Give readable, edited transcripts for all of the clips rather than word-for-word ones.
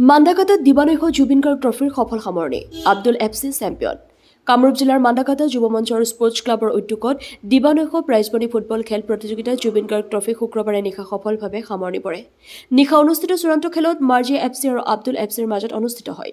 মাণ্ডাকাটাত দিবানৈশ জুবিন গাৰ্গ ট্ৰফিৰ সফল সামৰণি Abdul FC champion Kamrup জিলাৰ মাণ্ডাকাটা যুৱ মঞ্চ আৰু স্পৰ্টছ ক্লাবৰ উদ্যোগত দিবানৈশ প্ৰাইজমণি ফুটবল খেল প্ৰতিযোগিতাত জুবিন গাৰ্গ ট্ৰফি শুক্ৰবাৰে নিশা সফলভাৱে সামৰণি পৰে নিশা অনুষ্ঠিত চূড়ান্ত খেলত মাৰ্জি এফচি আৰু আব্দুল এফচিৰ মাজত অনুষ্ঠিত হয়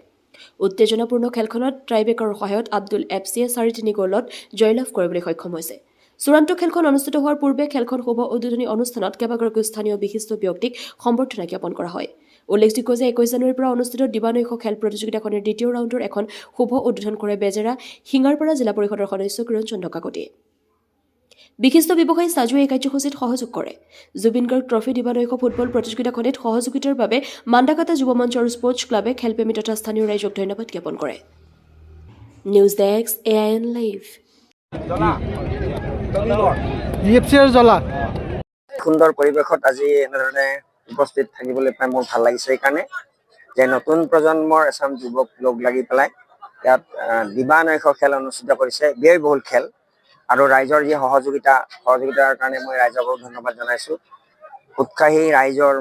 উত্তেজনাপূৰ্ণ খেলখনত ট্ৰাইবেকাৰৰ সহায়ত আব্দুল এফচিয়ে 4-3 গ'লত জয়লাভ কৰিবলৈ সক্ষম হৈছে চূড়ান্ত খেলখন অনুষ্ঠিত হোৱাৰ পূৰ্বে খেলখন শুভ উদ্বোধনী অনুষ্ঠানত কেইবাগৰাকীও স্থানীয় বিশিষ্ট ব্যক্তিক সম্বৰ্ধনা জ্ঞাপন কৰা হয় উল্লেখযোগ্য যে 21 জানুৱাৰীৰ পৰা অনুষ্ঠিত দিবানৈশ খেল প্ৰতিযোগিতাখনৰ দ্বিতীয় ৰাউণ্ডৰ এখন শুভ উদ্বোধন কৰে বেজেৰা সিঙাৰপাৰা জিলা পৰিষদৰ সদস্য কিৰণ চন্দ্ৰ কাকতিয়ে বিশিষ্ট ব্যৱসায়ী সাজুৱে এই কাৰ্যসূচীত সহযোগ কৰে জুবিন গাৰ্গ ট্ৰফি দিবানৈশ ফুটবল প্ৰতিযোগিতাখনিত সহযোগিতাৰ বাবে মাণ্ডাকাটা যুৱ মঞ্চ আৰু স্পৰ্টছ ক্লাবে খেলপ্ৰেমী তথা স্থানীয় ৰাইজক ধন্যবাদ জ্ঞাপন কৰে নিউজ ডেস্ক AIN লাইভ সুন্দৰ পৰিৱেশত আজি এনেধৰণে উপস্থিত থাকিবলৈ পাই মোৰ ভাল লাগিছে এইকাৰণে যে নতুন প্ৰজন্মৰ এচাম যুৱক লগ লাগি পেলাই ইয়াত দিবানৈশ খেল অনুষ্ঠিত কৰিছে ব্যয়বহুল খেল আৰু ৰাইজৰ যি সহযোগিতাৰ কাৰণে মই ৰাইজক ধন্যবাদ জনাইছো উৎসাহী ৰাইজৰ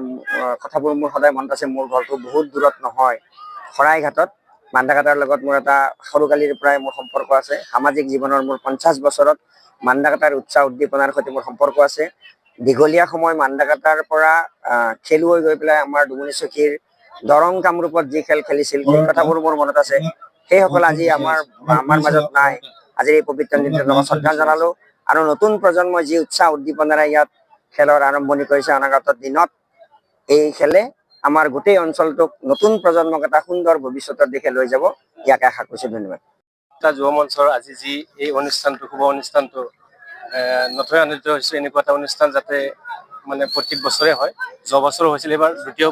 কথাবোৰ মোৰ সদায় মনত আছে মোৰ ঘৰটো বহুত দূৰত নহয় শৰাইঘাটত মাণ্ডাকাটাৰ লগত মোৰ এটা সৰুকালিৰ পৰাই মোৰ সম্পৰ্ক আছে সামাজিক জীৱনৰ মোৰ 50 বছৰত মাণ্ডাকাটাৰ উৎসাহ উদ্দীপনাৰ সৈতে মোৰ সম্পৰ্ক আছে দীঘলীয়া সময় মাণ্ডাকাটাৰ পৰা খেলুৱৈ গৈ পেলাই আমাৰ ডুমুনিচকীৰ দৰং কামৰূপত যি খেল খেলিছিল সেই কথাবোৰ মোৰ মনত আছে সেইসকল আজি আমাৰ মাজত নাই আজি এই পবিত্ৰ দিনটোত শ্ৰদ্ধা জনালো আৰু নতুন প্ৰজন্মই যি উৎসাহ উদ্দীপনাৰে ইয়াত খেলৰ আৰম্ভণি কৰিছে অনাগত দিনত এই খেলে আমাৰ গোটেই অঞ্চলটোক নতুন প্ৰজন্মক এটা সুন্দৰ ভৱিষ্যতৰ দিশে লৈ যাব ইয়াক আশা কৰিছো ধন্যবাদ যুৱ মঞ্চৰ আজি যি এই অনুষ্ঠানটো শুভ অনুষ্ঠানটো নথৈ আনন্দিত হৈছো এনেকুৱা এটা অনুষ্ঠান যাতে মানে প্ৰত্যেক বছৰে হয় যোৱা বছৰো হৈছিল এবাৰ দ্বিতীয়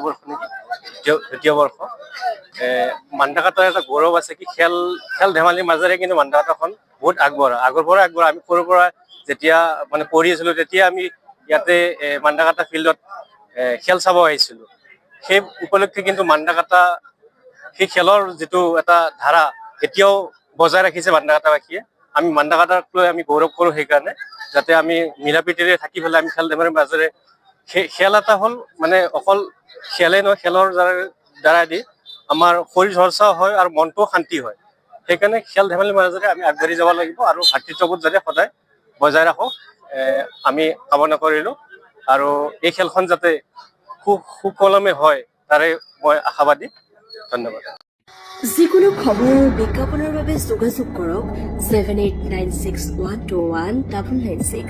বৰ্ষ মাণ্ডাকাটাৰ এটা গৌৰৱ আছে কি খেল ধেমালিৰ মাজেৰে কিন্তু মাণ্ডাকাটাখন বহুত আগবঢ়া আগৰ পৰা আমি সৰুৰ পৰা যেতিয়া মানে পঢ়ি আছিলো তেতিয়া আমি ইয়াতে মাণ্ডাকাটা ফিল্ডত খেল চাব আহিছিলো সেই উপলক্ষে কিন্তু মাণ্ডাকাটা সেই খেলৰ যিটো এটা ধাৰা এতিয়াও বজাই ৰাখিছে মাণ্ডাকাটাবাসীয়ে আমি মাণ্ডাকাটাক লৈ আমি গৌৰৱ কৰোঁ সেইকাৰণে যাতে আমি মিলাপ্ৰীতিৰে থাকি পেলাই আমি খেল ধেমালিৰ মাজেৰে খেল এটা হ'ল মানে অকল খেলে নহয় খেলৰ দ্বাৰা দি আমাৰ শৰীৰ চৰ্চাও হয় আৰু মনটোও শান্তি হয় সেইকাৰণে খেল ধেমালিৰ মাজেৰে আমি আগবাঢ়ি যাব লাগিব আৰু ভাতৃত্ববোধ যাতে সদায় বজাই ৰাখোঁ আমি কামনা কৰিলোঁ আৰু এই খেলখন যাতে সুকলমে হয় তাৰে মই আশাবাদী ধন্যবাদ যিকোনো খবৰ আৰু বিজ্ঞাপনৰ বাবে যোগাযোগ কৰক 7896121996